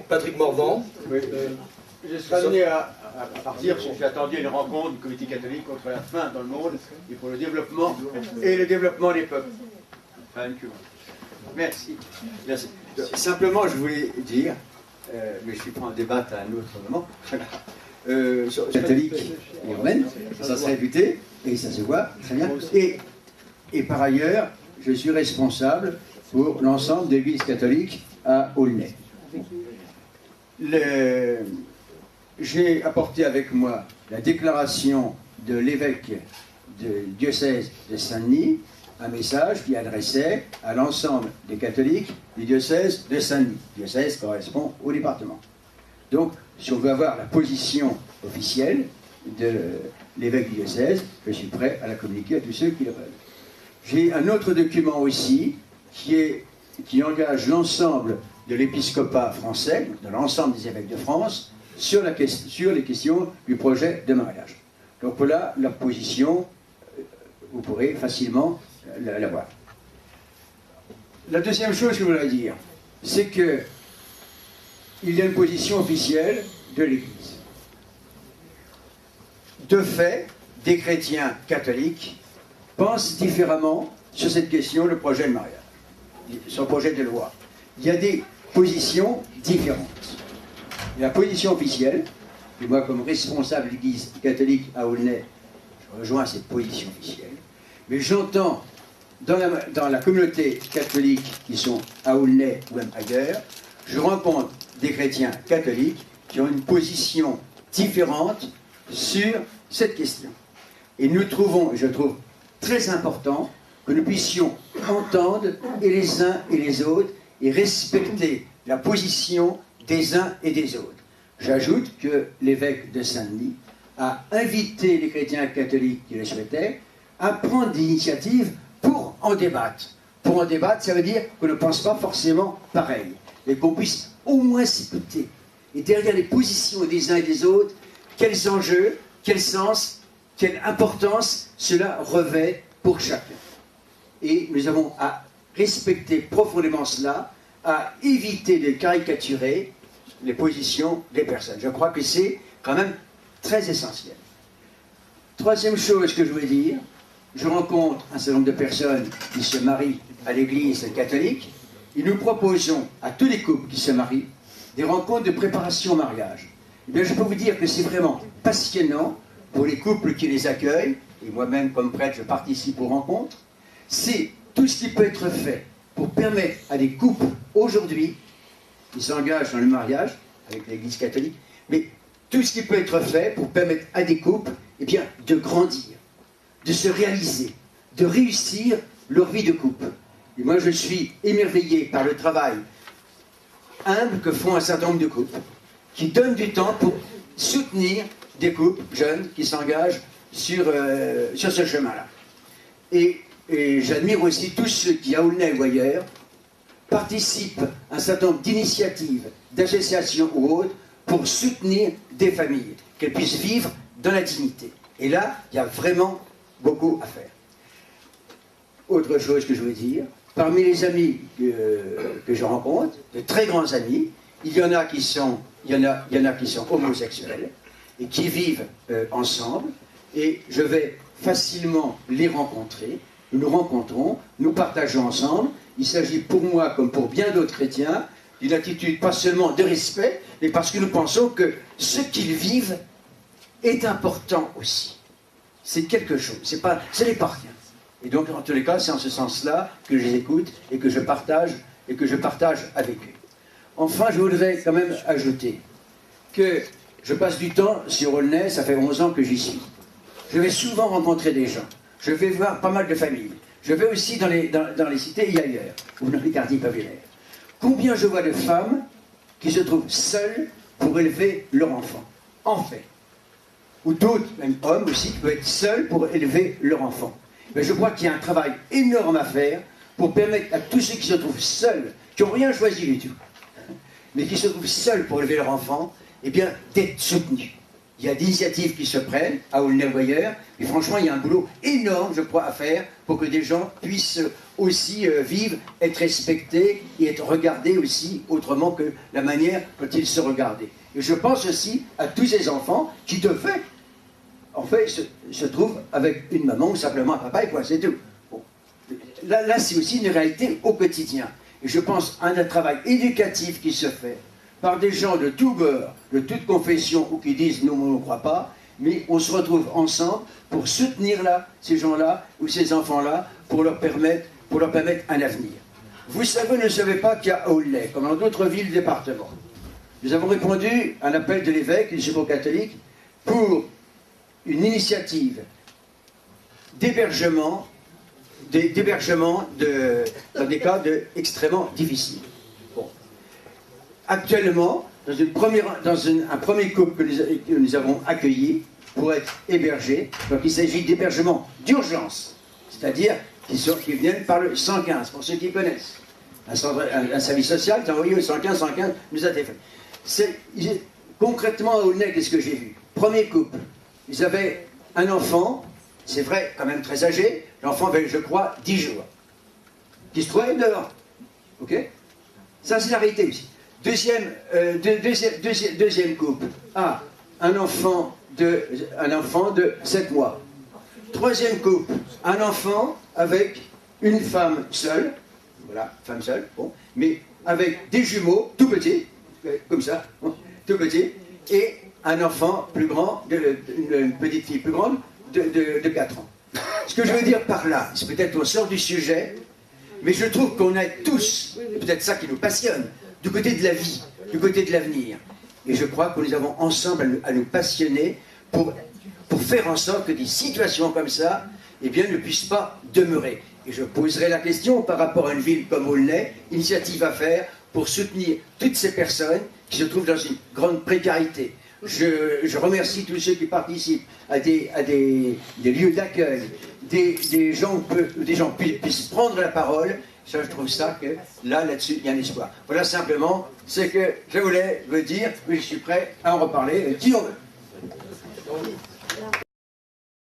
Patrick Morvan. Oui. Je serai amené à partir, j'ai attendu une rencontre du comité catholique contre la faim dans le monde et pour le développement des peuples. Enfin, merci. Merci. Simplement, je voulais dire, mais je suis prêt à en débattre à un autre moment, sur catholique et romaine, ça serait réputé, et ça se voit très bien. Et par ailleurs, je suis responsable pour l'ensemble des églises catholiques à Aulnay. J'ai apporté avec moi la déclaration de l'évêque du diocèse de Saint-Denis, un message qui adressait à l'ensemble des catholiques du diocèse de Saint-Denis. Le diocèse correspond au département. Donc, si on veut avoir la position officielle de l'évêque du diocèse, je suis prêt à la communiquer à tous ceux qui le veulent. J'ai un autre document aussi qui engage l'ensemble de l'épiscopat français, de l'ensemble des évêques de France, sur les questions du projet de mariage. Donc voilà leur position, vous pourrez facilement la voir. La deuxième chose que je voudrais dire, c'est qu'il y a une position officielle de l'Église. De fait, des chrétiens catholiques pensent différemment sur cette question, le projet de mariage, sur le projet de loi. Il y a des positions différentes. La position officielle, et moi comme responsable de l'Église catholique à Aulnay, je rejoins cette position officielle, mais j'entends dans la communauté catholique qui sont à Aulnay ou même ailleurs, je rencontre des chrétiens catholiques qui ont une position différente sur cette question. Et nous trouvons, et je trouve très important, que nous puissions entendre et les uns et les autres et respecter la position des uns et des autres. J'ajoute que l'évêque de Saint-Denis a invité les chrétiens catholiques qui le souhaitaient à prendre des initiatives pour en débattre. Pour en débattre, ça veut dire qu'on ne pense pas forcément pareil, mais qu'on puisse au moins s'écouter. Et derrière les positions des uns et des autres, quels enjeux, quel sens, quelle importance cela revêt pour chacun. Et nous avons à respecter profondément cela, à éviter de caricaturer les positions des personnes. Je crois que c'est quand même très essentiel. Troisième chose que je voulais dire, je rencontre un certain nombre de personnes qui se marient à l'église catholique et nous proposons à tous les couples qui se marient des rencontres de préparation au mariage. Eh bien, je peux vous dire que c'est vraiment passionnant pour les couples qui les accueillent, et moi-même comme prêtre je participe aux rencontres. C'est tout ce qui peut être fait pour permettre à des couples aujourd'hui qui s'engagent dans le mariage avec l'église catholique, mais tout ce qui peut être fait pour permettre à des couples eh bien, de grandir, de se réaliser, de réussir leur vie de couple. Et moi je suis émerveillé par le travail humble que font un certain nombre de couples, qui donnent du temps pour soutenir des couples jeunes qui s'engagent sur ce chemin-là. Et j'admire aussi tous ceux qui, à Aulnay ou ailleurs, participent à un certain nombre d'initiatives, d'associations ou autres, pour soutenir des familles, qu'elles puissent vivre dans la dignité. Et là, il y a vraiment beaucoup à faire. Autre chose que je veux dire, parmi les amis que je rencontre, de très grands amis, il y en a qui sont homosexuels et qui vivent ensemble, et je vais facilement les rencontrer. Nous nous rencontrons, nous partageons ensemble. Il s'agit pour moi, comme pour bien d'autres chrétiens, d'une attitude pas seulement de respect, mais parce que nous pensons que ce qu'ils vivent est important aussi. C'est quelque chose, ce n'est pas rien. Et donc, en tous les cas, c'est en ce sens-là que je les écoute et que je partage avec eux. Enfin, je voudrais quand même ajouter que je passe du temps sur Aulnay, ça fait 11 ans que j'y suis. Je vais souvent rencontrer des gens. Je vais voir pas mal de familles. Je vais aussi dans les cités et ailleurs, ou dans les quartiers populaires. Combien je vois de femmes qui se trouvent seules pour élever leur enfant, en fait. Ou d'autres, même hommes aussi, qui peuvent être seuls pour élever leur enfant. Mais je crois qu'il y a un travail énorme à faire pour permettre à tous ceux qui se trouvent seuls, qui n'ont rien choisi du tout, mais qui se trouvent seuls pour élever leur enfant, eh bien, d'être soutenus. il y a des initiatives qui se prennent à Aulnay-le-Boyeur, et franchement, il y a un boulot énorme, je crois, à faire pour que des gens puissent aussi vivre, être respectés et être regardés aussi autrement que la manière dont ils se regardaient. Et je pense aussi à tous ces enfants qui, de fait, se trouvent avec une maman ou simplement un papa, et quoi, c'est tout. Bon. Là c'est aussi une réalité au quotidien. Et je pense à un travail éducatif qui se fait par des gens de tout bord, de toute confession, ou qui disent « nous, on ne croit pas », mais on se retrouve ensemble pour soutenir ces gens-là, ou ces enfants-là, pour leur permettre un avenir. Vous savez, ne savez pas qu'à Aulnay, comme dans d'autres villes du département, nous avons répondu à un appel de l'évêque du Secours catholique pour une initiative d'hébergement dans des cas extrêmement difficiles. Bon. Actuellement, dans un premier couple que nous avons accueilli pour être hébergé, donc il s'agit d'hébergement d'urgence, c'est-à-dire qui viennent par le 115, pour ceux qui connaissent. Un service social qui a envoyé au 115 nous a téléphoné. Concrètement à Aulnay, qu'est-ce que j'ai vu? Premier couple, ils avaient un enfant, c'est vrai, quand même très âgé, l'enfant avait, je crois, 10 jours, qui se trouvait dehors. Ok? Ça, c'est la réalité aussi. Deuxième couple, un enfant de 7 mois. Troisième couple, un enfant avec une femme seule, voilà, femme seule, bon, mais avec des jumeaux, tout petits, comme ça, bon, tout petits, et un enfant plus grand, une petite fille plus grande, de 4 ans. Ce que je veux dire par là, c'est peut-être on sort du sujet, mais je trouve qu'on est tous, peut-être ça qui nous passionne, du côté de la vie, du côté de l'avenir. Et je crois que nous avons ensemble à nous passionner pour faire en sorte que des situations comme ça, eh bien, ne puissent pas demeurer. Et je poserai la question par rapport à une ville comme Aulnay, initiative à faire pour soutenir toutes ces personnes qui se trouvent dans une grande précarité. Je remercie tous ceux qui participent à des lieux d'accueil, des gens puissent prendre la parole. Ça, je trouve ça que là-dessus, il y a un espoir. Voilà simplement ce que je voulais vous dire, mais je suis prêt à en reparler, qui on veut.